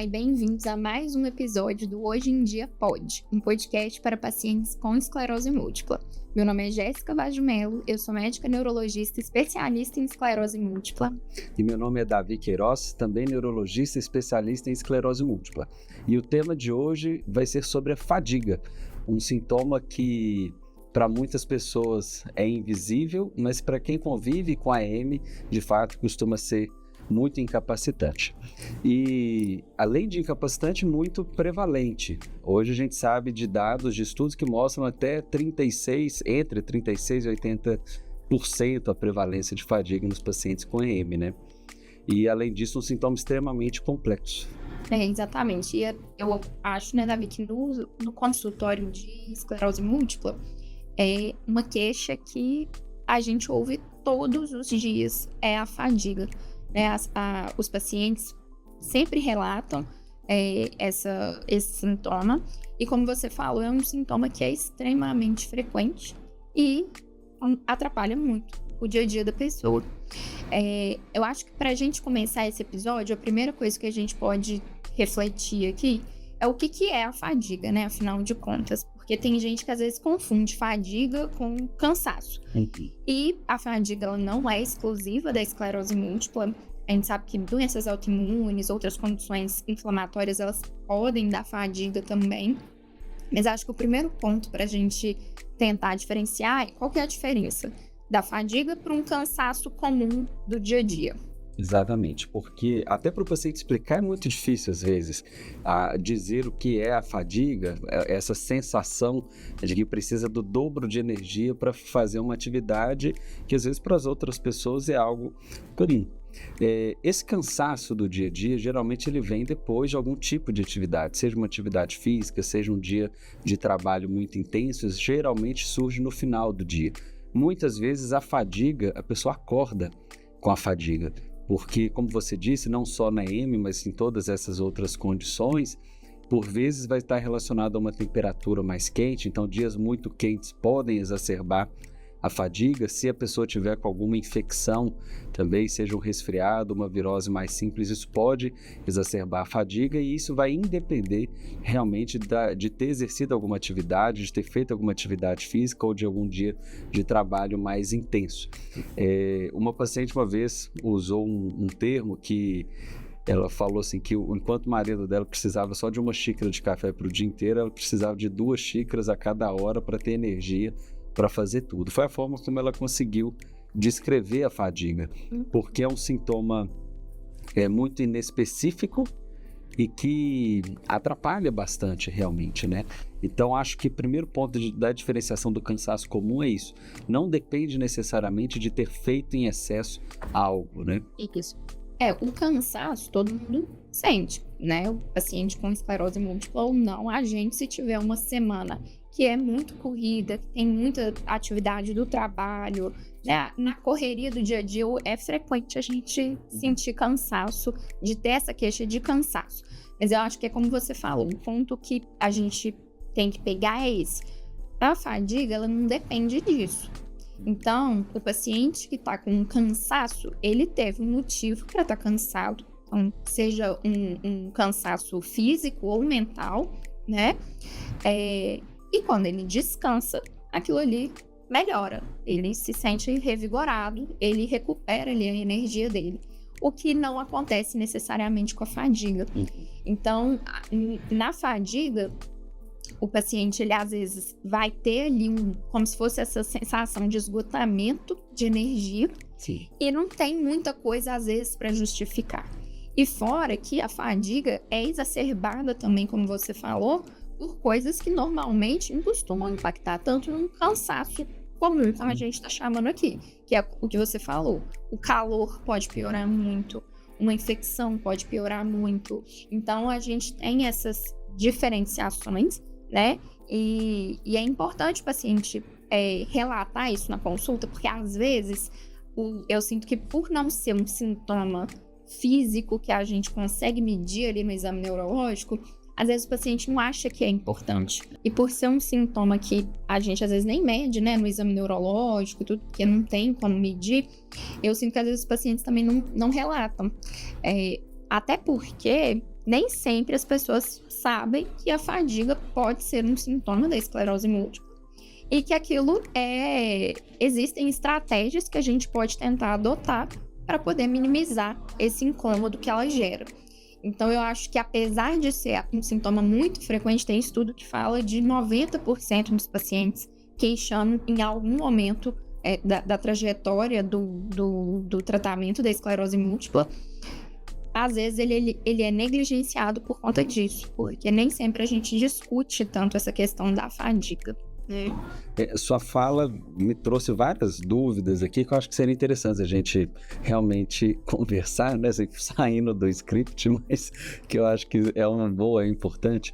Olá e bem-vindos a mais um episódio do Hoje em Dia Pode, um podcast para pacientes com esclerose múltipla. Meu nome é Jéssica Vaz de Mello, eu sou médica neurologista especialista em esclerose múltipla. E meu nome é Davi Queiroz, também neurologista especialista em esclerose múltipla. E o tema de hoje vai ser sobre a fadiga, um sintoma que para muitas pessoas é invisível, mas para quem convive com a AM, de fato, costuma ser muito incapacitante. E, além de incapacitante, muito prevalente. Hoje a gente sabe de dados, de estudos que mostram até entre 36% e 80% a prevalência de fadiga nos pacientes com AM, né? E, além disso, um sintoma extremamente complexo. Exatamente. E eu acho, né, Davi, que no consultório de esclerose múltipla, é uma queixa que a gente ouve todos os dias, é a fadiga. Os pacientes sempre relatam esse sintoma, e como você falou, é um sintoma que é extremamente frequente e atrapalha muito o dia a dia da pessoa. Eu acho que para a gente começar esse episódio, a primeira coisa que a gente pode refletir aqui é o que é a fadiga, né? Afinal de contas, porque tem gente que às vezes confunde fadiga com cansaço. E a fadiga ela não é exclusiva da esclerose múltipla. A gente sabe que doenças autoimunes, outras condições inflamatórias, elas podem dar fadiga também. Mas acho que o primeiro ponto para a gente tentar diferenciar é qual que é a diferença da fadiga para um cansaço comum do dia a dia. Exatamente, porque até para o paciente explicar é muito difícil às vezes dizer o que é a fadiga, essa sensação de que precisa do dobro de energia para fazer uma atividade que às vezes para as outras pessoas é algo comum. Esse cansaço do dia a dia, geralmente ele vem depois de algum tipo de atividade, seja uma atividade física, seja um dia de trabalho muito intenso, geralmente surge no final do dia. Muitas vezes a fadiga, a pessoa acorda com a fadiga. Porque, como você disse, não só na AM, mas em todas essas outras condições, por vezes vai estar relacionado a uma temperatura mais quente, então dias muito quentes podem exacerbar a fadiga. Se a pessoa tiver com alguma infecção, também seja um resfriado, uma virose mais simples, isso pode exacerbar a fadiga, e isso vai independer realmente de ter exercido alguma atividade, de ter feito alguma atividade física ou de algum dia de trabalho mais intenso. Uma paciente uma vez usou um termo que ela falou assim que enquanto o marido dela precisava só de uma xícara de café para o dia inteiro, ela precisava de 2 xícaras a cada hora para ter energia para fazer tudo. Foi a forma como ela conseguiu descrever a fadiga, porque é um sintoma muito inespecífico e que atrapalha bastante realmente, né? Então acho que o primeiro ponto da diferenciação do cansaço comum é isso. Não depende necessariamente de ter feito em excesso algo, né? Isso. O cansaço todo mundo sente, né? O paciente com esclerose múltipla ou não, a gente, se tiver uma semana que é muito corrida, que tem muita atividade do trabalho, né? Na correria do dia a dia, é frequente a gente sentir cansaço, de ter essa queixa de cansaço. Mas eu acho que é como você falou, o ponto que a gente tem que pegar é esse. A fadiga, ela não depende disso. Então, o paciente que está com um cansaço, ele teve um motivo para estar cansado, então, seja um cansaço físico ou mental, né? E quando ele descansa, aquilo ali melhora. Ele se sente revigorado, ele recupera ali a energia dele. O que não acontece necessariamente com a fadiga. Então, na fadiga, o paciente, ele às vezes vai ter ali como se fosse essa sensação de esgotamento de energia. Sim. E não tem muita coisa, às vezes, para justificar. E fora que a fadiga é exacerbada também, como você falou, por coisas que normalmente não costumam impactar tanto no cansaço comum, como a gente está chamando aqui, que é o que você falou. O calor pode piorar muito, uma infecção pode piorar muito. Então, a gente tem essas diferenciações, né? E é importante o paciente relatar isso na consulta, porque às vezes eu sinto que por não ser um sintoma físico que a gente consegue medir ali no exame neurológico, às vezes o paciente não acha que é importante. E por ser um sintoma que a gente às vezes nem mede, né, no exame neurológico e tudo, porque não tem como medir, eu sinto que às vezes os pacientes também não relatam. Até porque nem sempre as pessoas sabem que a fadiga pode ser um sintoma da esclerose múltipla e que existem estratégias que a gente pode tentar adotar para poder minimizar esse incômodo que ela gera. Então, eu acho que apesar de ser um sintoma muito frequente, tem estudo que fala de 90% dos pacientes queixando em algum momento da trajetória do tratamento da esclerose múltipla. Às vezes ele é negligenciado por conta disso, porque nem sempre a gente discute tanto essa questão da fadiga. Sua fala me trouxe várias dúvidas aqui que eu acho que seria interessante a gente realmente conversar, né? Saindo do script, mas que eu acho que é uma boa, é importante.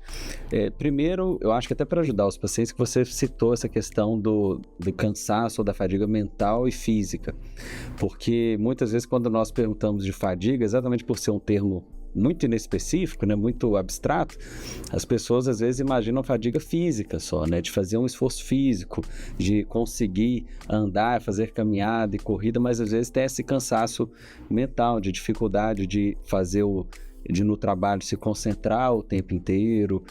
Primeiro, eu acho que até para ajudar os pacientes, que você citou essa questão do cansaço ou da fadiga mental e física, porque muitas vezes quando nós perguntamos de fadiga, exatamente por ser um termo muito inespecífico, né, muito abstrato, as pessoas às vezes imaginam fadiga física só, né, de fazer um esforço físico, de conseguir andar, fazer caminhada e corrida, mas às vezes tem esse cansaço mental, de dificuldade de fazer de no trabalho se concentrar o tempo inteiro,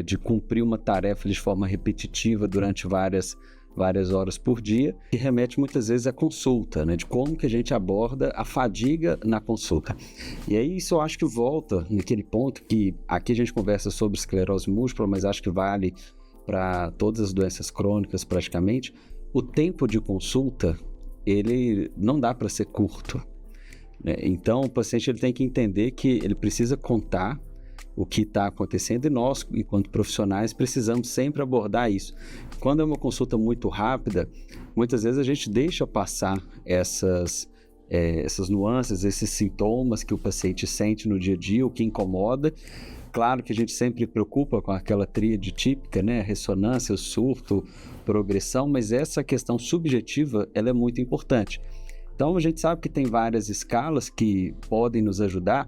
de cumprir uma tarefa de forma repetitiva durante várias horas por dia, que remete muitas vezes à consulta, né? De como que a gente aborda a fadiga na consulta. E aí isso eu acho que volta naquele ponto que aqui a gente conversa sobre esclerose múltipla, mas acho que vale para todas as doenças crônicas praticamente. O tempo de consulta, ele não dá para ser curto, né? Então o paciente ele tem que entender que ele precisa contar o que está acontecendo e nós, enquanto profissionais, precisamos sempre abordar isso. Quando é uma consulta muito rápida, muitas vezes a gente deixa passar essas nuances, esses sintomas que o paciente sente no dia a dia, o que incomoda. Claro que a gente sempre preocupa com aquela tríade típica, né? Ressonância, surto, progressão, mas essa questão subjetiva, ela é muito importante. Então, a gente sabe que tem várias escalas que podem nos ajudar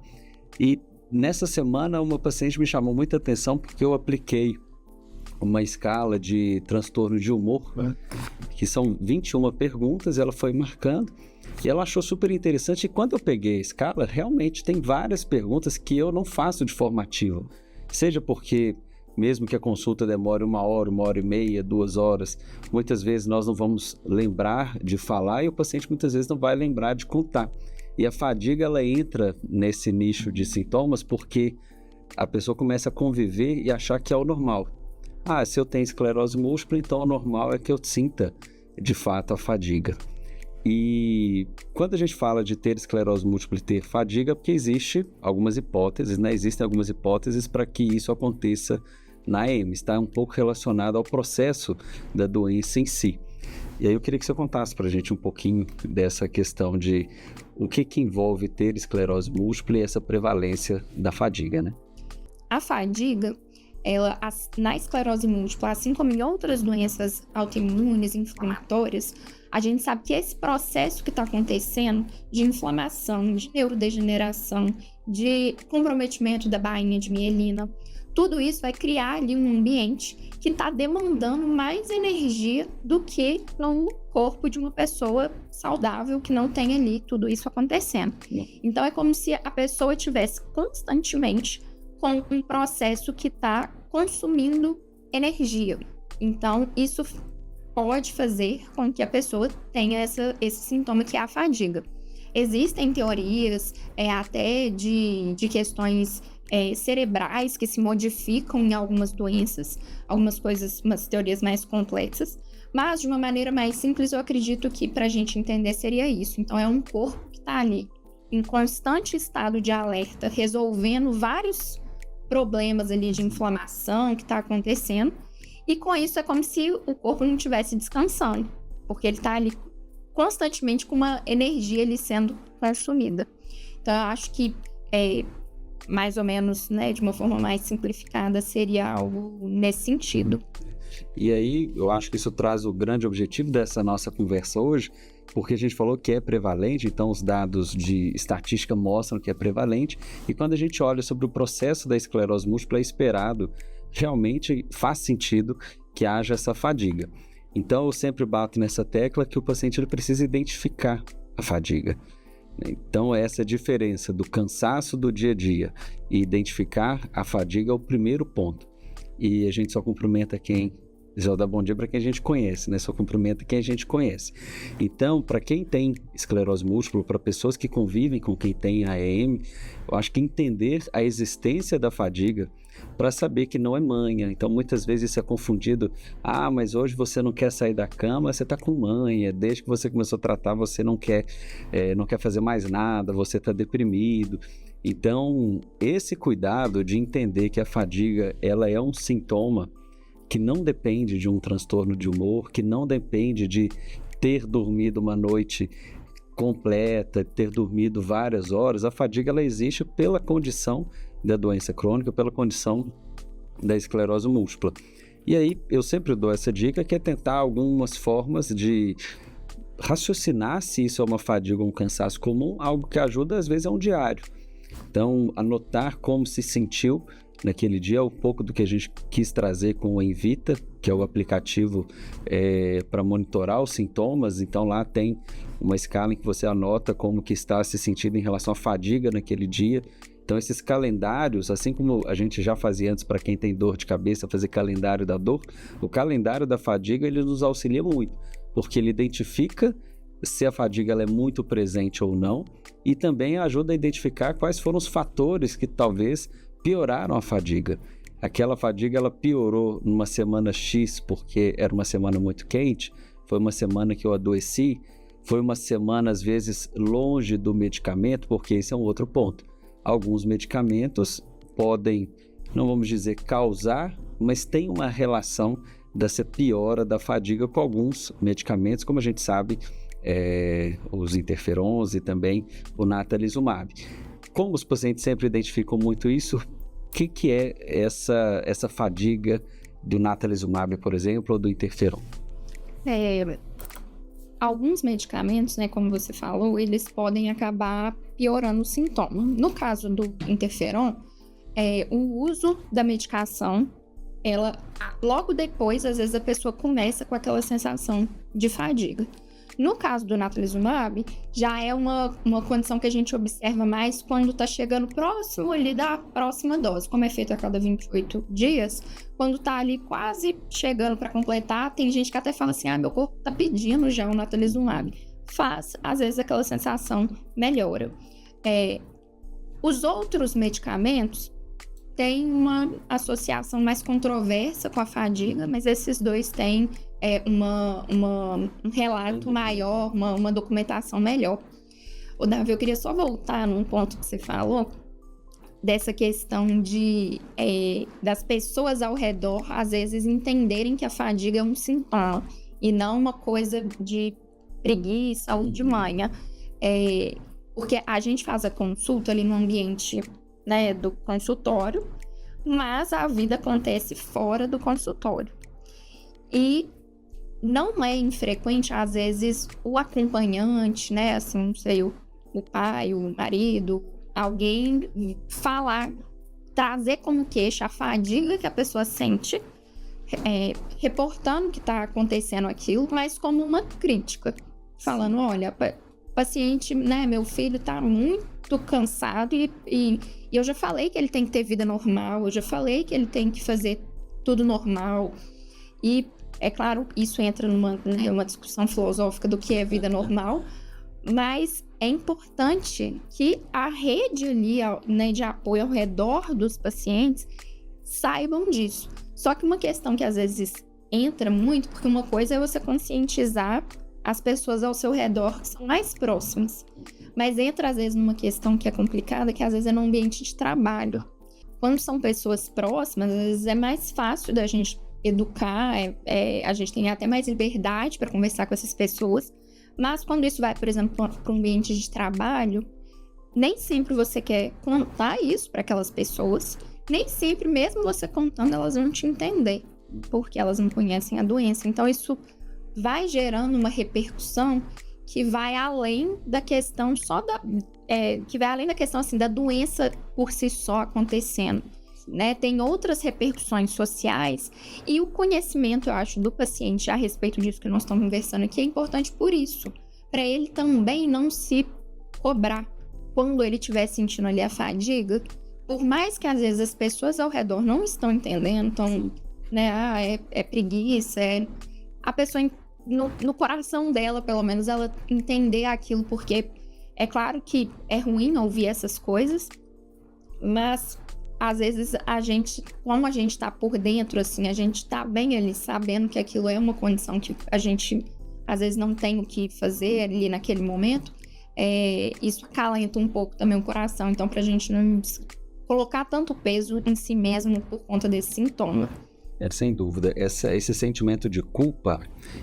e nessa semana, uma paciente me chamou muita atenção porque eu apliquei uma escala de transtorno de humor, que são 21 perguntas, ela foi marcando e ela achou super interessante. E quando eu peguei a escala, realmente tem várias perguntas que eu não faço de forma ativa. Seja porque, mesmo que a consulta demore 1 hora, 1h30, 2 horas, muitas vezes nós não vamos lembrar de falar e o paciente muitas vezes não vai lembrar de contar. E a fadiga, ela entra nesse nicho de sintomas porque a pessoa começa a conviver e achar que é o normal. Se eu tenho esclerose múltipla, então o normal é que eu sinta, de fato, a fadiga. E quando a gente fala de ter esclerose múltipla e ter fadiga, porque existem algumas hipóteses, né? Existem algumas hipóteses para que isso aconteça na EMS, está um pouco relacionado ao processo da doença em si. E aí eu queria que você contasse para a gente um pouquinho dessa questão de o que envolve ter esclerose múltipla e essa prevalência da fadiga, né? A fadiga, na esclerose múltipla, assim como em outras doenças autoimunes, inflamatórias, a gente sabe que esse processo que está acontecendo de inflamação, de neurodegeneração, de comprometimento da bainha de mielina, tudo isso vai criar ali um ambiente que está demandando mais energia do que no corpo de uma pessoa saudável que não tem ali tudo isso acontecendo. Então é como se a pessoa estivesse constantemente com um processo que está consumindo energia. Então isso pode fazer com que a pessoa tenha esse sintoma que é a fadiga. Existem teorias até de questões cerebrais que se modificam em algumas doenças, algumas coisas, umas teorias mais complexas, mas de uma maneira mais simples eu acredito que para a gente entender seria isso. Então é um corpo que está ali em constante estado de alerta, resolvendo vários problemas ali de inflamação que está acontecendo, e com isso é como se o corpo não estivesse descansando, porque ele está ali constantemente com uma energia ali sendo consumida. Então eu acho que mais ou menos, né, de uma forma mais simplificada, seria algo nesse sentido. E aí, eu acho que isso traz o grande objetivo dessa nossa conversa hoje, porque a gente falou que é prevalente, então os dados de estatística mostram que é prevalente, e quando a gente olha sobre o processo da esclerose múltipla, é esperado, realmente faz sentido que haja essa fadiga. Então, eu sempre bato nessa tecla que o paciente ele precisa identificar a fadiga. Então, essa diferença do cansaço do dia a dia e identificar a fadiga é o primeiro ponto. E a gente só cumprimenta quem... Já dá bom dia para quem a gente conhece, né? Só cumprimenta quem a gente conhece. Então, para quem tem esclerose múltipla, para pessoas que convivem com quem tem AEM, eu acho que entender a existência da fadiga para saber que não é manha. Então, muitas vezes isso é confundido. Ah, mas hoje você não quer sair da cama, você está com manha. Desde que você começou a tratar, você não quer fazer mais nada, você está deprimido. Então, esse cuidado de entender que a fadiga ela é um sintoma que não depende de um transtorno de humor, que não depende de ter dormido uma noite completa, ter dormido várias horas. A fadiga ela existe pela condição da doença crônica, pela condição da esclerose múltipla. E aí eu sempre dou essa dica, que é tentar algumas formas de raciocinar se isso é uma fadiga ou um cansaço comum. Algo que ajuda às vezes é um diário. Então, anotar como se sentiu naquele dia, um pouco do que a gente quis trazer com o Envita, que é o aplicativo para monitorar os sintomas. Então lá tem uma escala em que você anota como que está se sentindo em relação à fadiga naquele dia. Então esses calendários, assim como a gente já fazia antes para quem tem dor de cabeça, fazer calendário da dor, o calendário da fadiga ele nos auxilia muito, porque ele identifica se a fadiga ela é muito presente ou não, e também ajuda a identificar quais foram os fatores que talvez pioraram a fadiga. Aquela fadiga ela piorou numa semana X porque era uma semana muito quente, foi uma semana que eu adoeci, foi uma semana às vezes longe do medicamento, porque esse é um outro ponto. Alguns medicamentos podem, não vamos dizer causar, mas tem uma relação dessa piora da fadiga com alguns medicamentos, como a gente sabe, os interferons e também o natalizumab. Como os pacientes sempre identificam muito isso, o que é essa fadiga do natalizumab, por exemplo, ou do interferon? Alguns medicamentos, né, como você falou, eles podem acabar piorando o sintoma. No caso do interferon, o uso da medicação, logo depois, às vezes a pessoa começa com aquela sensação de fadiga. No caso do natalizumab, já é uma condição que a gente observa mais quando está chegando próximo ali da próxima dose. Como é feito a cada 28 dias, quando está ali quase chegando para completar, tem gente que até fala assim, meu corpo está pedindo já o natalizumab. Às vezes aquela sensação melhora. Os outros medicamentos têm uma associação mais controversa com a fadiga, mas esses dois têm um relato maior, uma documentação melhor. Davi, eu queria só voltar num ponto que você falou, dessa questão das pessoas ao redor, às vezes, entenderem que a fadiga é um sintoma e não uma coisa de preguiça ou de manha. Porque a gente faz a consulta ali no ambiente, né, do consultório, mas a vida acontece fora do consultório. E não é infrequente, às vezes, o acompanhante, né, assim, não sei, o pai, o marido, alguém trazer como queixa a fadiga que a pessoa sente, reportando que está acontecendo aquilo, mas como uma crítica, falando, olha, paciente, né, meu filho está muito cansado e eu já falei que ele tem que ter vida normal, eu já falei que ele tem que fazer tudo normal. E é claro, isso entra numa discussão filosófica do que é vida normal, mas é importante que a rede ali, né, de apoio ao redor dos pacientes saibam disso. Só que uma questão que às vezes entra muito, porque uma coisa é você conscientizar as pessoas ao seu redor que são mais próximas, mas entra às vezes numa questão que é complicada, que às vezes é no ambiente de trabalho. Quando são pessoas próximas, às vezes é mais fácil da gente educar, a gente tem até mais liberdade para conversar com essas pessoas, mas quando isso vai, por exemplo, para um ambiente de trabalho, nem sempre você quer contar isso para aquelas pessoas, nem sempre, mesmo você contando, elas vão te entender, porque elas não conhecem a doença. Então isso vai gerando uma repercussão que vai além da questão assim, da doença por si só acontecendo. Né, tem outras repercussões sociais e o conhecimento, eu acho, do paciente a respeito disso que nós estamos conversando aqui é importante por isso, para ele também não se cobrar quando ele estiver sentindo ali a fadiga, por mais que às vezes as pessoas ao redor não estão entendendo, então, né, é preguiça, a pessoa no coração dela, pelo menos, ela entender aquilo, porque é claro que é ruim ouvir essas coisas, mas às vezes como a gente tá por dentro, assim, a gente tá bem ali, sabendo que aquilo é uma condição que a gente às vezes não tem o que fazer ali naquele momento, isso acalenta um pouco também o coração, então pra gente não colocar tanto peso em si mesmo por conta desse sintoma. Sem dúvida, esse sentimento de culpa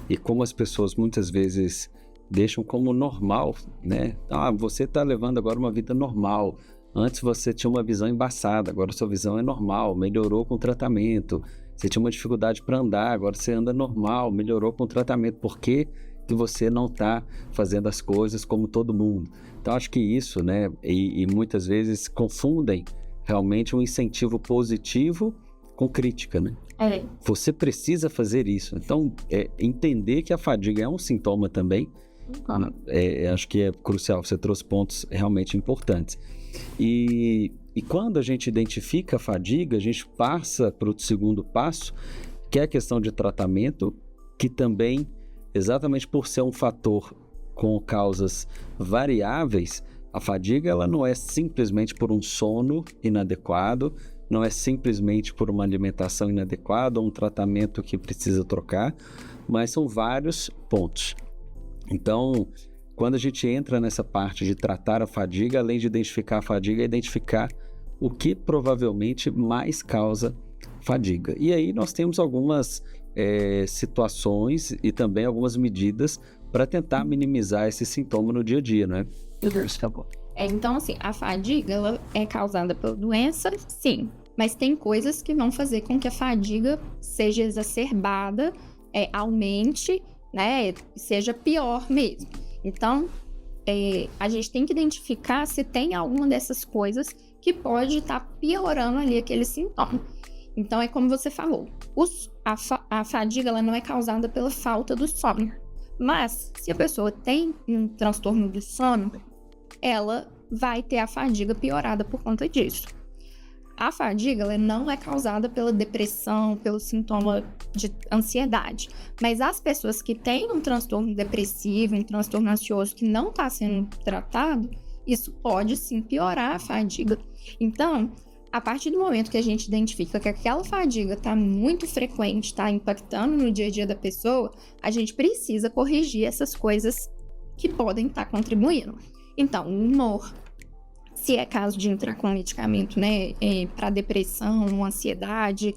e como as pessoas muitas vezes deixam como normal, né? Você está levando agora uma vida normal. Antes você tinha uma visão embaçada, agora sua visão é normal, melhorou com o tratamento. Você tinha uma dificuldade para andar, agora você anda normal, melhorou com o tratamento. Por que você não está fazendo as coisas como todo mundo? Então acho que isso, né? E muitas vezes confundem realmente um incentivo positivo com crítica, né? Você precisa fazer isso. Então, entender que a fadiga é um sintoma também, acho que é crucial. Você trouxe pontos realmente importantes. E quando a gente identifica a fadiga, a gente passa para o segundo passo, que é a questão de tratamento, que também, exatamente por ser um fator com causas variáveis, a fadiga ela não é simplesmente por um sono inadequado, não é simplesmente por uma alimentação inadequada ou um tratamento que precisa trocar, mas são vários pontos. Então, quando a gente entra nessa parte de tratar a fadiga, além de identificar a fadiga, é identificar o que provavelmente mais causa fadiga. E aí nós temos algumas situações e também algumas medidas para tentar minimizar esse sintoma no dia a dia, não é? Então, assim, a fadiga ela é causada pela doença, sim. Mas tem coisas que vão fazer com que a fadiga seja exacerbada, aumente, né? Seja pior mesmo. Então, a gente tem que identificar se tem alguma dessas coisas que pode estar piorando ali aquele sintoma. Então, é como você falou, a fadiga ela não é causada pela falta do sono. Mas, se a pessoa tem um transtorno do sono, ela vai ter a fadiga piorada por conta disso. A fadiga ela não é causada pela depressão, pelo sintoma de ansiedade. Mas as pessoas que têm um transtorno depressivo, um transtorno ansioso que não está sendo tratado, isso pode sim piorar a fadiga. Então, a partir do momento que a gente identifica que aquela fadiga está muito frequente, está impactando no dia a dia da pessoa, a gente precisa corrigir essas coisas que podem estar contribuindo. Então, o humor, se é caso de entrar com medicamento, né, para depressão, ansiedade,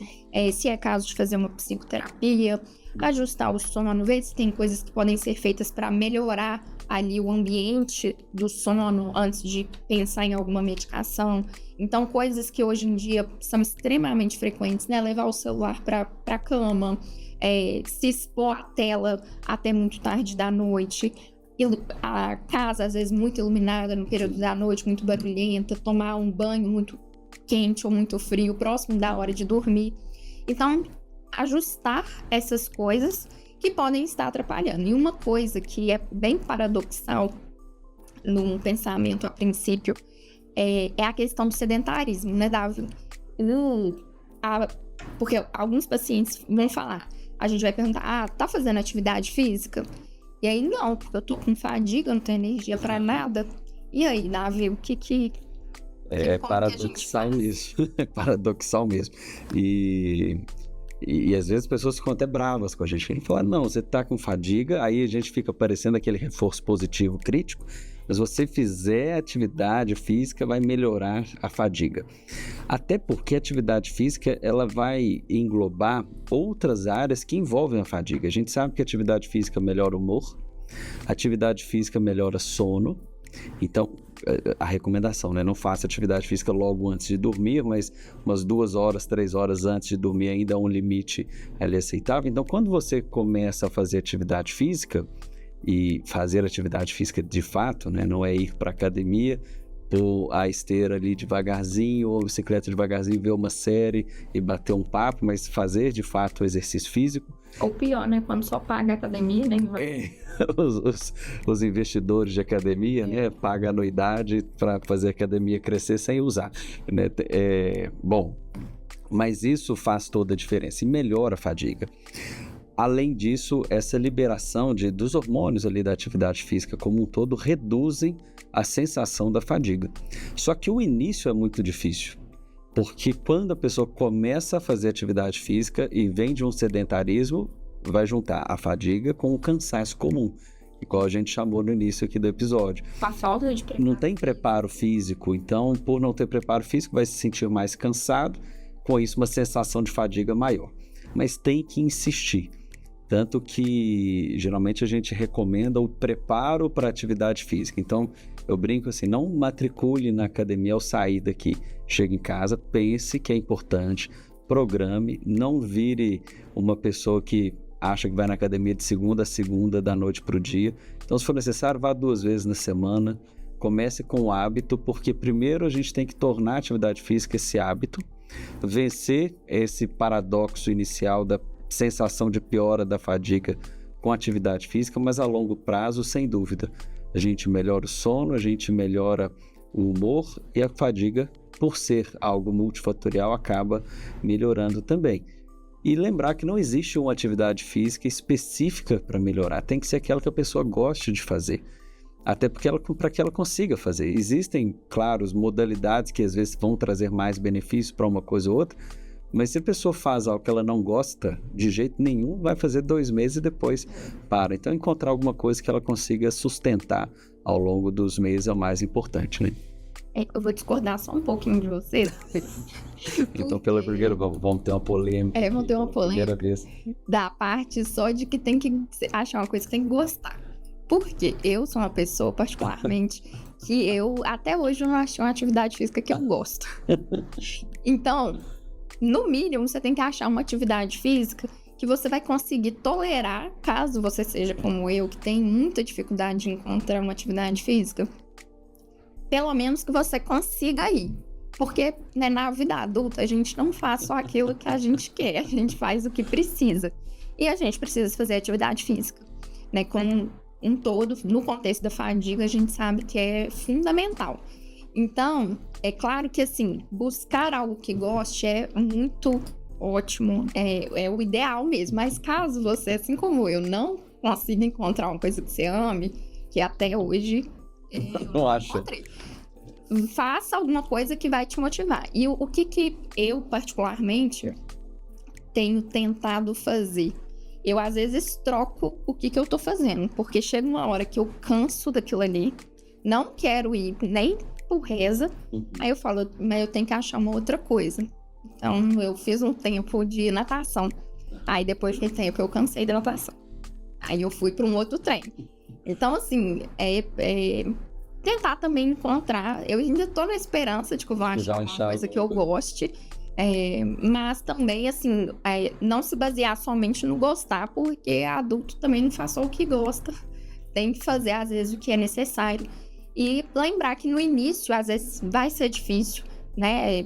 se é caso de fazer uma psicoterapia, ajustar o sono, ver se tem coisas que podem ser feitas para melhorar ali o ambiente do sono antes de pensar em alguma medicação. Então, coisas que hoje em dia são extremamente frequentes, né, levar o celular para a cama, se expor à tela até muito tarde da noite, a casa às vezes muito iluminada no período da noite, muito barulhenta, tomar um banho muito quente ou muito frio próximo da hora de dormir. Então, ajustar essas coisas que podem estar atrapalhando. E uma coisa que é bem paradoxal num pensamento a princípio é a questão do sedentarismo, né, Davi? Porque alguns pacientes vão falar, a gente vai perguntar, tá fazendo atividade física? E aí, não, porque eu tô com fadiga, não tenho energia pra nada. E aí, Davi, o que é paradoxal mesmo. É paradoxal mesmo. E às vezes as pessoas ficam até bravas com a gente. A gente fala, não, você tá com fadiga, aí a gente fica parecendo aquele reforço positivo crítico, mas se você fizer atividade física, vai melhorar a fadiga. Até porque a atividade física, ela vai englobar outras áreas que envolvem a fadiga. A gente sabe que a atividade física melhora o humor, a atividade física melhora sono. Então, a recomendação, né? Não faça atividade física logo antes de dormir, mas umas 2 horas, 3 horas antes de dormir ainda é um limite ali aceitável. Então, quando você começa a fazer atividade física, e fazer atividade física de fato, né? Não é ir para academia, pôr a esteira ali devagarzinho, ou a bicicleta devagarzinho, ver uma série e bater um papo, mas fazer de fato o exercício físico. Ou pior, né? Quando só paga a academia, né? Os investidores de academia, né? Pagam anuidade para fazer a academia crescer sem usar, né? Bom, mas isso faz toda a diferença e melhora a fadiga. Além disso, essa liberação dos hormônios ali da atividade física como um todo reduzem a sensação da fadiga. Só que o início é muito difícil, porque quando a pessoa começa a fazer atividade física e vem de um sedentarismo, vai juntar a fadiga com o cansaço comum, igual a gente chamou no início aqui do episódio. A falta de preparo. Não tem preparo físico, então por não ter preparo físico vai se sentir mais cansado, com isso uma sensação de fadiga maior. Mas tem que insistir. Tanto que geralmente a gente recomenda o preparo para atividade física. Então eu brinco assim, não matricule na academia ao sair daqui. Chegue em casa, pense que é importante, programe, não vire uma pessoa que acha que vai na academia de segunda a segunda, da noite para o dia. Então se for necessário, vá 2 vezes na semana. Comece com o hábito, porque primeiro a gente tem que tornar a atividade física esse hábito, vencer esse paradoxo inicial da sensação de piora da fadiga com atividade física, mas a longo prazo, sem dúvida, a gente melhora o sono, a gente melhora o humor e a fadiga, por ser algo multifatorial, acaba melhorando também. E lembrar que não existe uma atividade física específica para melhorar, tem que ser aquela que a pessoa goste de fazer. Até para que ela consiga fazer. Existem, claro, modalidades que às vezes vão trazer mais benefícios para uma coisa ou outra, mas se a pessoa faz algo que ela não gosta de jeito nenhum, vai fazer 2 meses e depois para. Então encontrar alguma coisa que ela consiga sustentar ao longo dos meses é o mais importante, né? Eu vou discordar só um pouquinho de você. Então, pela primeira, vamos ter uma polêmica. Vamos ter uma polêmica. Vez. Da parte só de que tem que achar uma coisa que tem que gostar. Porque eu sou uma pessoa, particularmente, que eu até hoje não achei uma atividade física que eu gosto. Então, no mínimo, você tem que achar uma atividade física que você vai conseguir tolerar, caso você seja como eu, que tem muita dificuldade de encontrar uma atividade física. Pelo menos que você consiga ir. Porque, né, na vida adulta, a gente não faz só aquilo que a gente quer, a gente faz o que precisa. E a gente precisa fazer atividade física, né, como um todo, no contexto da fadiga, a gente sabe que é fundamental. Então, é claro que, assim, buscar algo que goste é muito ótimo, é o ideal mesmo. Mas caso você, assim como eu, não consiga encontrar uma coisa que você ame, que até hoje não acho. Faça alguma coisa que vai te motivar. E o que eu, particularmente, tenho tentado fazer? Eu, às vezes, troco o que eu tô fazendo, porque chega uma hora que eu canso daquilo ali, não quero ir nem por reza, aí eu falo, mas eu tenho que achar uma outra coisa. Então, eu fiz um tempo de natação, aí depois de tempo eu cansei da natação. Aí eu fui para um outro treino. Então, assim, tentar também encontrar, eu ainda tô na esperança de que eu vou achar uma coisa que eu goste, mas também, assim, não se basear somente no gostar, porque adulto também não faz só o que gosta, tem que fazer, às vezes, o que é necessário. E lembrar que no início, às vezes, vai ser difícil, né?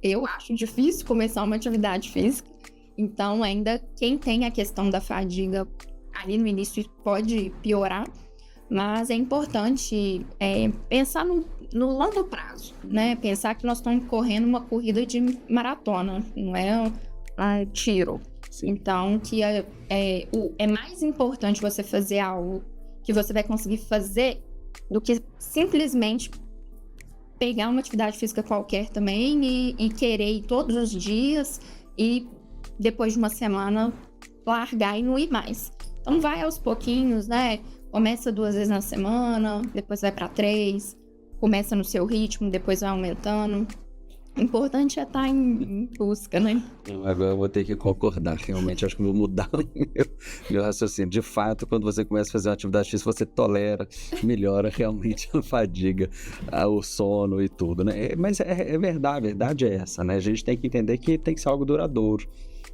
Eu acho difícil começar uma atividade física, então ainda quem tem a questão da fadiga ali no início pode piorar, mas é importante pensar no longo prazo, né? Pensar que nós estamos correndo uma corrida de maratona, não é tiro. Sim. Então, que é mais importante você fazer algo que você vai conseguir fazer do que simplesmente pegar uma atividade física qualquer também e querer ir todos os dias e depois de uma semana largar e não ir mais. Então vai aos pouquinhos, né? Começa 2 vezes na semana, depois vai para 3, começa no seu ritmo, depois vai aumentando. O importante é estar em busca, né? Agora eu vou ter que concordar, realmente. Acho que vou mudar o meu raciocínio. De fato, quando você começa a fazer uma atividade física, você tolera, melhora realmente a fadiga, o sono e tudo, né? Mas é verdade, a verdade é essa, né? A gente tem que entender que tem que ser algo duradouro.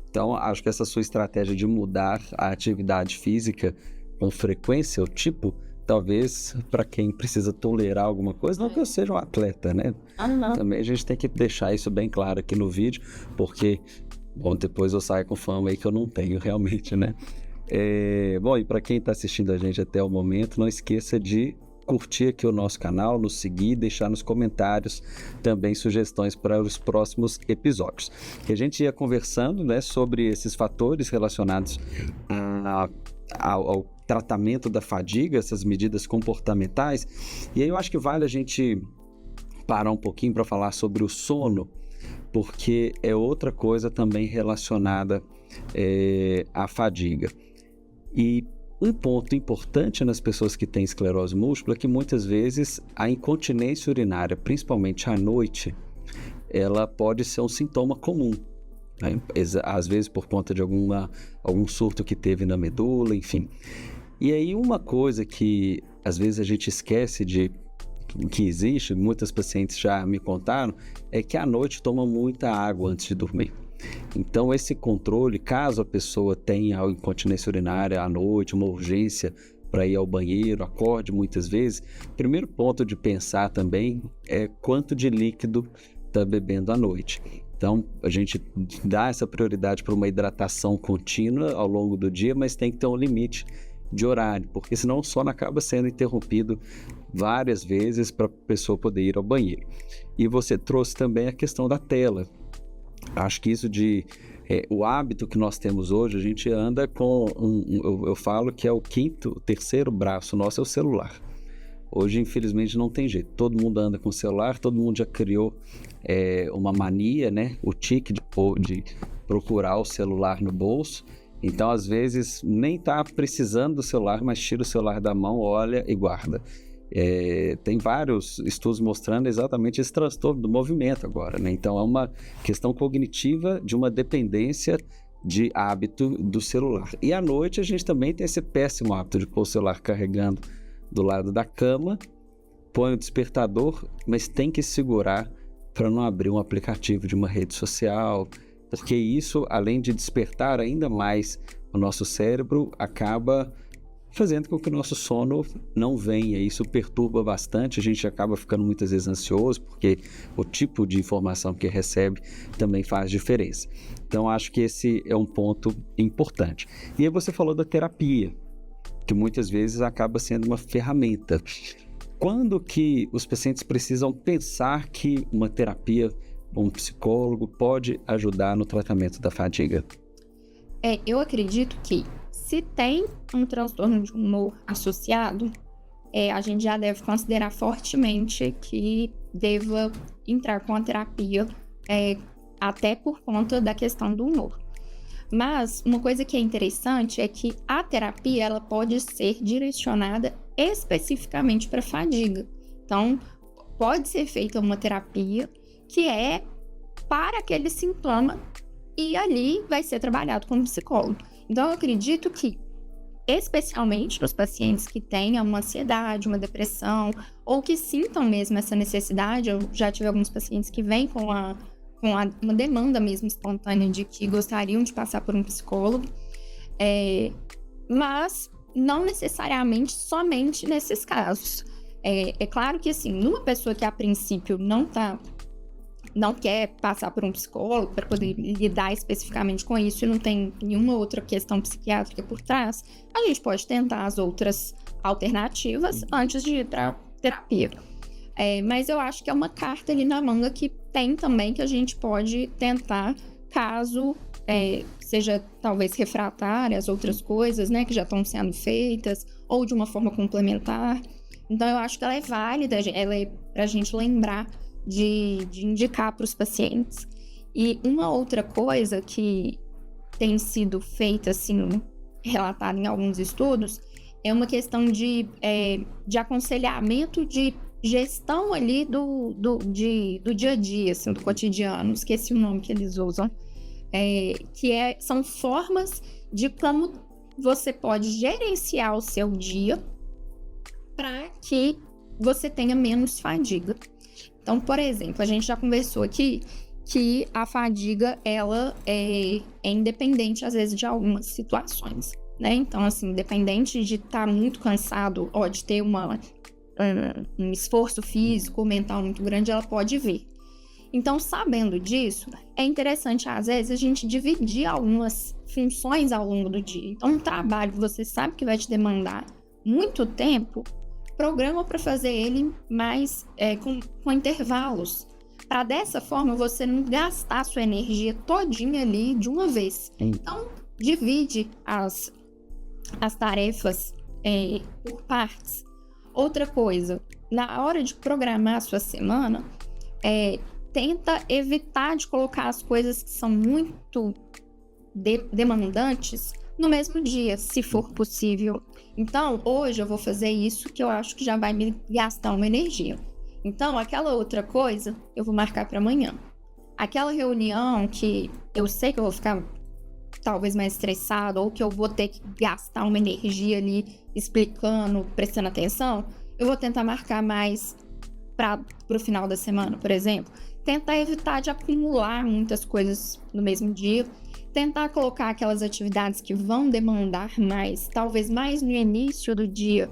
Então, acho que essa sua estratégia de mudar a atividade física com frequência, o tipo, talvez para quem precisa tolerar alguma coisa, não que eu seja um atleta, né? Não. Também a gente tem que deixar isso bem claro aqui no vídeo, porque, bom, depois eu saio com fama aí que eu não tenho realmente, né? Bom, e para quem está assistindo a gente até o momento, não esqueça de curtir aqui o nosso canal, nos seguir, deixar nos comentários também sugestões para os próximos episódios. E a gente ia conversando, né, sobre esses fatores relacionados ao tratamento da fadiga, essas medidas comportamentais, e aí eu acho que vale a gente parar um pouquinho para falar sobre o sono, porque é outra coisa também relacionada à fadiga. E um ponto importante nas pessoas que têm esclerose múltipla é que muitas vezes a incontinência urinária, principalmente à noite, ela pode ser um sintoma comum, né? Às vezes por conta de algum surto que teve na medula, enfim. E aí uma coisa que às vezes a gente esquece que existe, muitas pacientes já me contaram, é que à noite toma muita água antes de dormir. Então esse controle, caso a pessoa tenha incontinência urinária à noite, uma urgência para ir ao banheiro, acorde muitas vezes, o primeiro ponto de pensar também é quanto de líquido está bebendo à noite. Então a gente dá essa prioridade para uma hidratação contínua ao longo do dia, mas tem que ter um limite de horário, porque senão o sono acaba sendo interrompido várias vezes para a pessoa poder ir ao banheiro. E você trouxe também a questão da tela. Acho que isso o hábito que nós temos hoje, a gente anda com eu falo que é o terceiro braço nosso é o celular. Hoje, infelizmente, não tem jeito. Todo mundo anda com o celular, todo mundo já criou uma mania, né? O tique de procurar o celular no bolso. Então, às vezes, nem está precisando do celular, mas tira o celular da mão, olha e guarda. Tem vários estudos mostrando exatamente esse transtorno do movimento agora, né? Então é uma questão cognitiva de uma dependência de hábito do celular. E à noite a gente também tem esse péssimo hábito de pôr o celular carregando do lado da cama, põe o despertador, mas tem que segurar para não abrir um aplicativo de uma rede social, porque isso, além de despertar ainda mais o nosso cérebro, acaba fazendo com que o nosso sono não venha. Isso perturba bastante, a gente acaba ficando muitas vezes ansioso, porque o tipo de informação que recebe também faz diferença. Então, acho que esse é um ponto importante. E aí você falou da terapia, que muitas vezes acaba sendo uma ferramenta. Quando que os pacientes precisam pensar que uma terapia, um psicólogo, pode ajudar no tratamento da fadiga? Eu acredito que se tem um transtorno de humor associado, a gente já deve considerar fortemente que deva entrar com a terapia, até por conta da questão do humor. Mas uma coisa que é interessante é que a terapia ela pode ser direcionada especificamente para fadiga. Então, pode ser feita uma terapia que é para aquele sintoma e ali vai ser trabalhado com um psicólogo. Então, eu acredito que, especialmente nos pacientes que tenham uma ansiedade, uma depressão, ou que sintam mesmo essa necessidade, eu já tive alguns pacientes que vêm com uma demanda mesmo espontânea de que gostariam de passar por um psicólogo, mas não necessariamente somente nesses casos. É claro que, assim, numa pessoa que a princípio não quer passar por um psicólogo para poder lidar especificamente com isso e não tem nenhuma outra questão psiquiátrica por trás, a gente pode tentar as outras alternativas antes de ir para terapia. Mas eu acho que é uma carta ali na manga que tem também que a gente pode tentar caso seja talvez refratária às outras coisas, né, que já estão sendo feitas ou de uma forma complementar. Então eu acho que ela é válida, ela é para a gente lembrar de indicar para os pacientes. E uma outra coisa que tem sido feita, assim, relatada em alguns estudos, é uma questão de aconselhamento, de gestão ali do dia a dia, assim, do cotidiano. Esqueci o nome que eles usam. São formas de como você pode gerenciar o seu dia para que você tenha menos fadiga. Então, por exemplo, a gente já conversou aqui que a fadiga, ela é independente, às vezes, de algumas situações, né? Então, assim, independente de estar muito cansado ou de ter um esforço físico ou mental muito grande, ela pode vir. Então, sabendo disso, é interessante, às vezes, a gente dividir algumas funções ao longo do dia. Então, um trabalho que você sabe que vai te demandar muito tempo, programa para fazer ele mais com intervalos. Para dessa forma, você não gastar a sua energia todinha ali de uma vez. Então, divide as tarefas por partes. Outra coisa, na hora de programar a sua semana, tenta evitar de colocar as coisas que são muito demandantes no mesmo dia, se for possível. Então, hoje eu vou fazer isso que eu acho que já vai me gastar uma energia. Então, aquela outra coisa eu vou marcar para amanhã. Aquela reunião que eu sei que eu vou ficar talvez mais estressado ou que eu vou ter que gastar uma energia ali explicando, prestando atenção, eu vou tentar marcar mais para o final da semana, por exemplo. Tentar evitar de acumular muitas coisas no mesmo dia. Tentar colocar aquelas atividades que vão demandar mais, talvez mais no início do dia,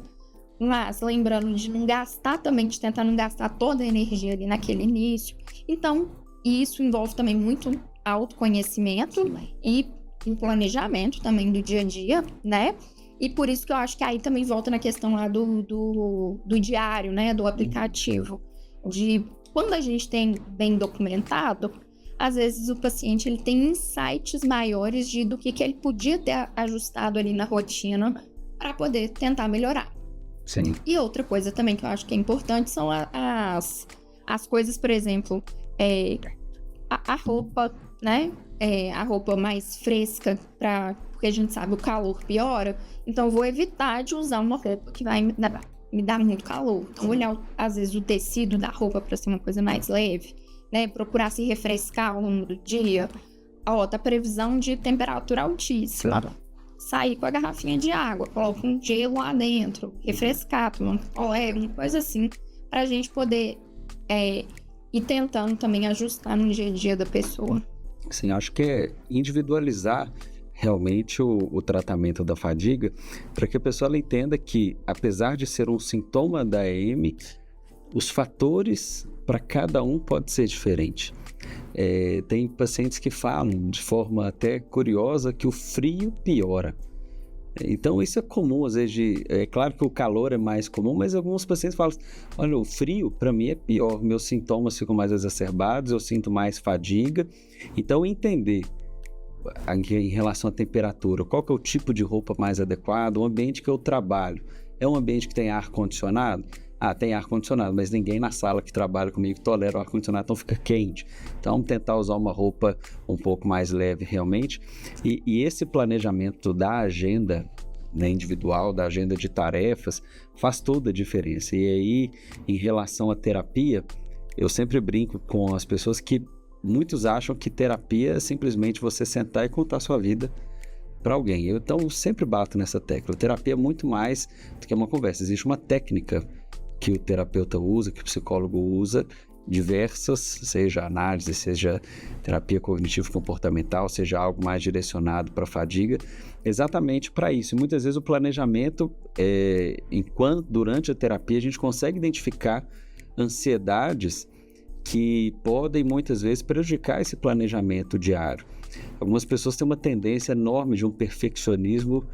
mas lembrando de não gastar também, de tentar não gastar toda a energia ali naquele início. Então, isso envolve também muito autoconhecimento e um planejamento também do dia a dia, né? E por isso que eu acho que aí também volta na questão lá do diário, né? Do aplicativo. De quando a gente tem bem documentado, às vezes o paciente ele tem insights maiores do que ele podia ter ajustado ali na rotina para poder tentar melhorar. Sim. E outra coisa também que eu acho que é importante são as coisas, por exemplo, a roupa, né? A roupa mais fresca, porque a gente sabe o calor piora. Então eu vou evitar de usar uma roupa que vai me dar muito calor. Então olhar, às vezes, o tecido da roupa para ser uma coisa mais leve, né? Procurar se refrescar ao longo do dia. Tá previsão de temperatura altíssima. Claro. Sair com a garrafinha de água, coloca um gelo lá dentro, refrescar, tomar um picolé, uma coisa assim, pra gente poder ir tentando também ajustar no dia a dia da pessoa. Sim, acho que é individualizar realmente o tratamento da fadiga, para que a pessoa ela entenda que, apesar de ser um sintoma da EM, os fatores para cada um pode ser diferente. Tem pacientes que falam de forma até curiosa que o frio piora. Então isso é comum, às vezes, é claro que o calor é mais comum, mas alguns pacientes falam, olha, o frio para mim é pior, meus sintomas ficam mais exacerbados, eu sinto mais fadiga. Então entender em relação à temperatura, qual que é o tipo de roupa mais adequado, o ambiente que eu trabalho, é um ambiente que tem ar-condicionado? Tem ar-condicionado, mas ninguém na sala que trabalha comigo tolera o ar-condicionado, então fica quente. Então, vamos tentar usar uma roupa um pouco mais leve realmente. E esse planejamento da agenda, né, individual, da agenda de tarefas, faz toda a diferença. E aí, em relação à terapia, eu sempre brinco com as pessoas que muitos acham que terapia é simplesmente você sentar e contar a sua vida para alguém. Eu, então, sempre bato nessa tecla. Terapia é muito mais do que uma conversa. Existe uma técnica que o terapeuta usa, que o psicólogo usa, diversas, seja análise, seja terapia cognitivo-comportamental, seja algo mais direcionado para a fadiga, exatamente para isso. E muitas vezes o planejamento, durante a terapia, a gente consegue identificar ansiedades que podem muitas vezes prejudicar esse planejamento diário. Algumas pessoas têm uma tendência enorme de um perfeccionismo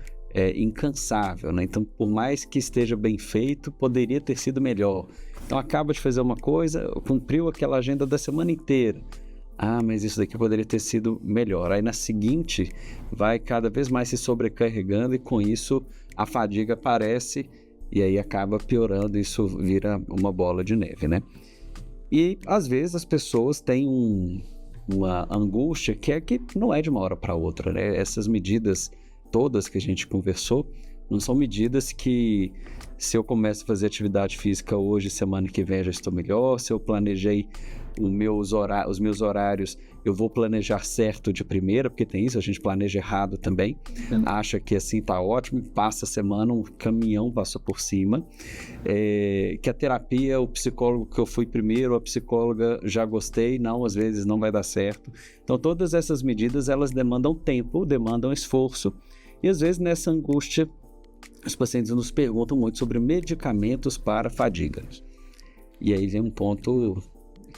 incansável, né? Então, por mais que esteja bem feito, poderia ter sido melhor. Então, acaba de fazer uma coisa, cumpriu aquela agenda da semana inteira. Mas isso daqui poderia ter sido melhor. Aí, na seguinte, vai cada vez mais se sobrecarregando e, com isso, a fadiga aparece e aí acaba piorando. Isso vira uma bola de neve, né? E, às vezes, as pessoas têm uma angústia que não é de uma hora para outra, né? Essas medidas todas que a gente conversou, não são medidas que, se eu começo a fazer atividade física hoje, semana que vem já estou melhor, se eu planejei os meus horários, eu vou planejar certo de primeira, porque tem isso, a gente planeja errado também, acha que assim tá ótimo, passa a semana, um caminhão passa por cima, que a terapia, o psicólogo que eu fui primeiro, a psicóloga já gostei, não, às vezes não vai dar certo. Então todas essas medidas, elas demandam tempo, demandam esforço. E às vezes nessa angústia, os pacientes nos perguntam muito sobre medicamentos para fadiga. E aí vem um ponto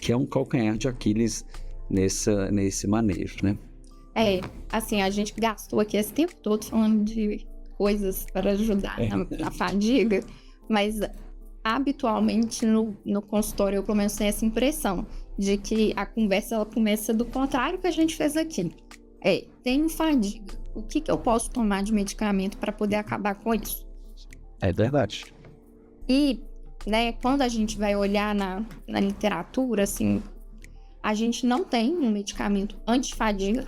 que é um calcanhar de Aquiles nesse manejo, né? Assim, a gente gastou aqui esse tempo todo falando de coisas para ajudar na fadiga, mas habitualmente no consultório eu pelo menos tenho essa impressão de que a conversa ela começa do contrário que a gente fez aqui. Tenho fadiga, o que eu posso tomar de medicamento para poder acabar com isso? É verdade. E, né, quando a gente vai olhar na literatura, assim, a gente não tem um medicamento antifadiga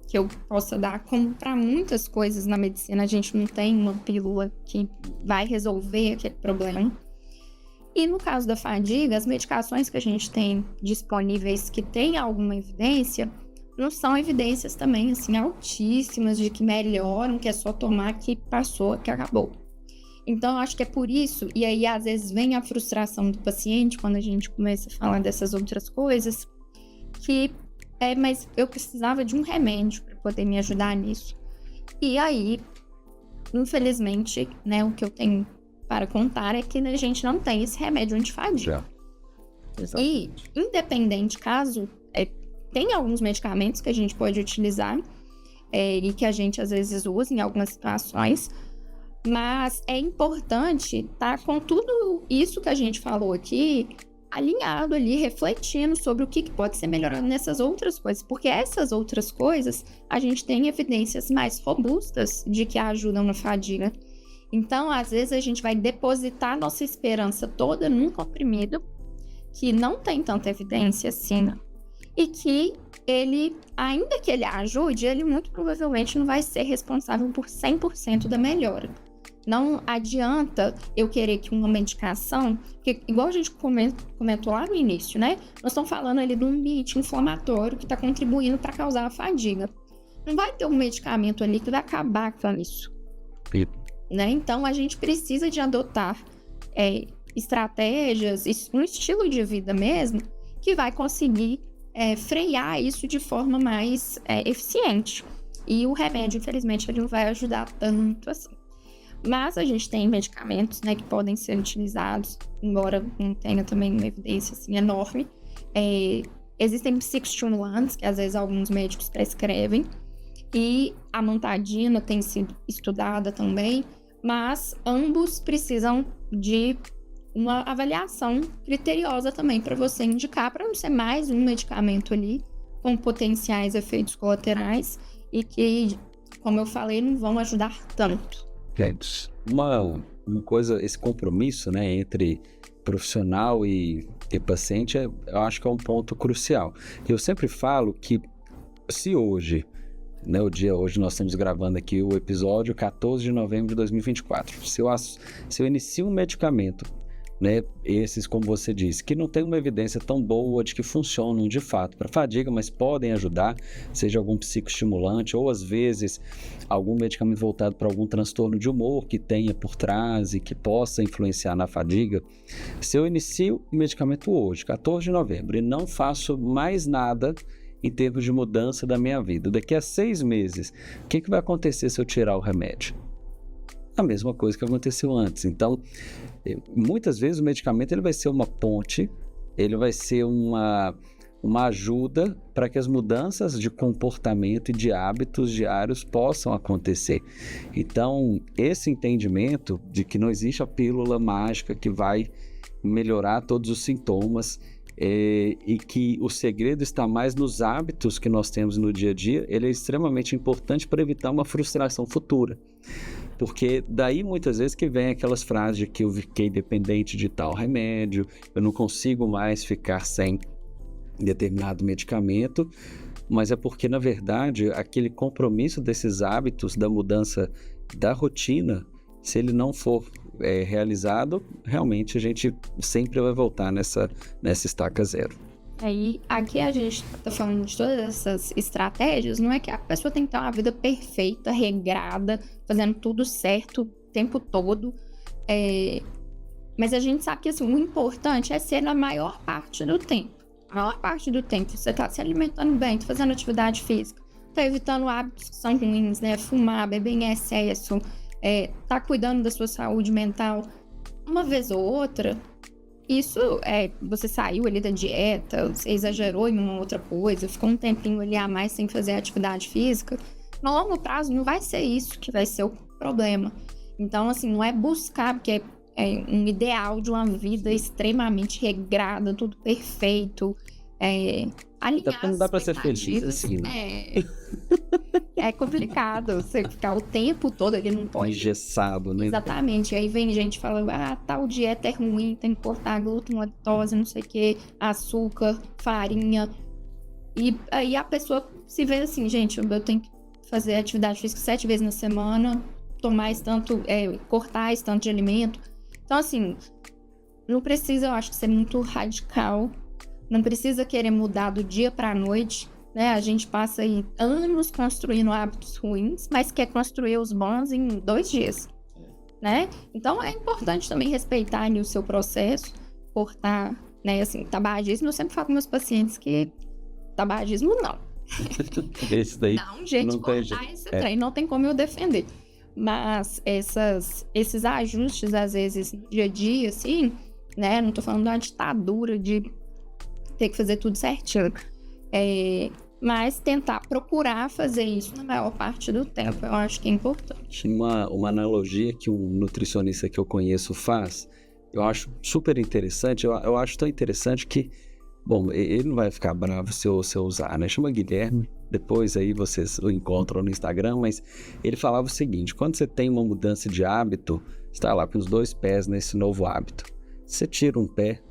que eu possa dar, como para muitas coisas na medicina, a gente não tem uma pílula que vai resolver aquele problema. E no caso da fadiga, as medicações que a gente tem disponíveis que têm alguma evidência, não são evidências também, assim, altíssimas de que melhoram, que é só tomar, que passou, que acabou. Então, eu acho que é por isso, e aí às vezes vem a frustração do paciente quando a gente começa a falar dessas outras coisas, que mas eu precisava de um remédio para poder me ajudar nisso. E aí, infelizmente, né, o que eu tenho para contar é que a gente não tem esse remédio antifadiga. E, independente caso, tem alguns medicamentos que a gente pode utilizar e que a gente às vezes usa em algumas situações, mas é importante estar com tudo isso que a gente falou aqui alinhado ali, refletindo sobre o que pode ser melhorado nessas outras coisas, porque essas outras coisas a gente tem evidências mais robustas de que ajudam na fadiga. Então, às vezes a gente vai depositar nossa esperança toda num comprimido que não tem tanta evidência assim, e que ele, ainda que ele ajude, ele muito provavelmente não vai ser responsável por 100% da melhora. Não adianta eu querer que uma medicação, porque igual a gente comentou lá no início, né? Nós estamos falando ali de um ambiente inflamatório que está contribuindo para causar a fadiga. Não vai ter um medicamento ali que vai acabar com isso. Né? Então, a gente precisa de adotar estratégias, um estilo de vida mesmo, que vai conseguir frear isso de forma mais eficiente. E o remédio, infelizmente, ele não vai ajudar tanto assim. Mas a gente tem medicamentos, né, que podem ser utilizados, embora não tenha também uma evidência assim, enorme. Existem psicoestimulantes, que às vezes alguns médicos prescrevem, e a amantadina tem sido estudada também, mas ambos precisam de uma avaliação criteriosa também para você indicar, para não ser mais um medicamento ali com potenciais efeitos colaterais e que, como eu falei, não vão ajudar tanto. Uma coisa, esse compromisso, né, entre profissional e paciente, eu acho que é um ponto crucial. Eu sempre falo que se hoje, né, hoje nós estamos gravando aqui o episódio 14 de novembro de 2024, se eu inicio um medicamento, né, esses, como você disse, que não tem uma evidência tão boa de que funcionam de fato para fadiga, mas podem ajudar, seja algum psicoestimulante ou às vezes algum medicamento voltado para algum transtorno de humor que tenha por trás e que possa influenciar na fadiga. Se eu inicio o medicamento hoje, 14 de novembro, e não faço mais nada em termos de mudança da minha vida, daqui a 6 meses, o que vai acontecer se eu tirar o remédio? A mesma coisa que aconteceu antes. Então, muitas vezes o medicamento ele vai ser uma ponte, ele vai ser uma ajuda para que as mudanças de comportamento e de hábitos diários possam acontecer. Então, esse entendimento de que não existe a pílula mágica que vai melhorar todos os sintomas e que o segredo está mais nos hábitos que nós temos no dia a dia, ele é extremamente importante para evitar uma frustração futura. Porque daí muitas vezes que vem aquelas frases de que eu fiquei dependente de tal remédio, eu não consigo mais ficar sem determinado medicamento, mas é porque na verdade aquele compromisso desses hábitos, da mudança da rotina, se ele não for realizado, realmente a gente sempre vai voltar nessa estaca zero. Aí, aqui a gente tá falando de todas essas estratégias, não é que a pessoa tem que ter uma vida perfeita, regrada, fazendo tudo certo o tempo todo, mas a gente sabe que assim, o importante é ser na maior parte do tempo. A maior parte do tempo você tá se alimentando bem, tá fazendo atividade física, tá evitando hábitos que são ruins, né? Fumar, beber em excesso, tá cuidando da sua saúde mental, uma vez ou outra, isso você saiu ali da dieta, você exagerou em uma outra coisa, ficou um tempinho ali a mais sem fazer atividade física, no longo prazo não vai ser isso que vai ser o problema. Então, assim, não é buscar, porque é um ideal de uma vida extremamente regrada, tudo perfeito, alinhar Não dá pra ser feliz assim, né? É complicado você ficar o tempo todo ali não pode. Engessado, né? Exatamente. Aí vem gente falando, tal dieta é ruim, tem que cortar glúten, lactose, não sei o que, açúcar, farinha. E aí a pessoa se vê assim, gente, eu tenho que fazer atividade física 7 vezes na semana, tomar esse tanto, cortar esse tanto de alimento. Então, assim, não precisa, eu acho, ser muito radical. Não precisa querer mudar do dia pra noite, né? A gente passa aí anos construindo hábitos ruins, mas quer construir os bons em 2 dias, né? Então, é importante também respeitar ali o seu processo, cortar, né? Assim, tabagismo, eu sempre falo com meus pacientes que tabagismo não. Esse daí Dá um jeito não de cortar tem esse trem, não tem como eu defender. Mas esses ajustes, às vezes, no dia a dia, assim, né? Não tô falando de uma ditadura de ter que fazer tudo certinho. Mas tentar procurar fazer isso na maior parte do tempo, eu acho que é importante. Uma analogia que um nutricionista que eu conheço faz, eu acho super interessante, eu acho tão interessante que, bom, ele não vai ficar bravo se eu usar, né? Chama Guilherme, depois aí vocês o encontram no Instagram, mas ele falava o seguinte, quando você tem uma mudança de hábito, você tá lá com os 2 pés nesse novo hábito, você tira um pé,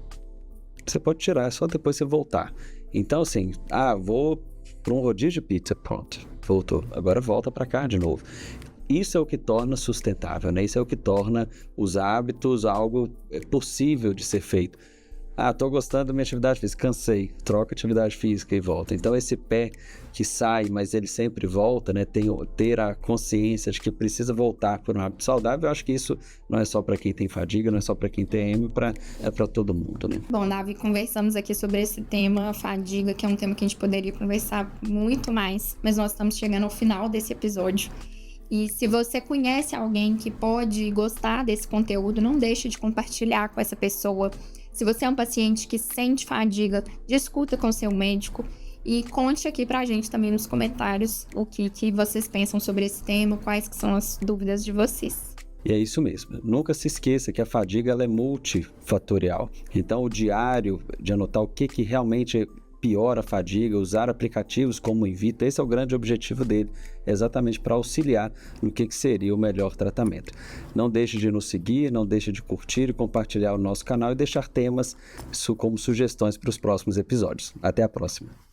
você pode tirar, é só depois você voltar. Então, assim, vou para um rodízio de pizza, pronto, voltou. Agora volta para cá de novo. Isso é o que torna sustentável, né? Isso é o que torna os hábitos algo possível de ser feito. Tô gostando da minha atividade física, cansei, troca atividade física e volta. Então esse pé que sai, mas ele sempre volta, né? Ter a consciência de que precisa voltar por um hábito saudável, eu acho que isso não é só para quem tem fadiga, não é só para quem tem M, é para todo mundo, né? Bom, Davi, conversamos aqui sobre esse tema, fadiga, que é um tema que a gente poderia conversar muito mais, mas nós estamos chegando ao final desse episódio. E se você conhece alguém que pode gostar desse conteúdo, não deixe de compartilhar com essa pessoa. Se você é um paciente que sente fadiga, discuta com seu médico e conte aqui pra gente também nos comentários o que vocês pensam sobre esse tema, quais que são as dúvidas de vocês. E é isso mesmo. Nunca se esqueça que a fadiga ela é multifatorial. Então, o diário de anotar o que realmente piora a fadiga, usar aplicativos como o Invita, esse é o grande objetivo dele, exatamente para auxiliar no que seria o melhor tratamento. Não deixe de nos seguir, não deixe de curtir e compartilhar o nosso canal e deixar temas como sugestões para os próximos episódios. Até a próxima!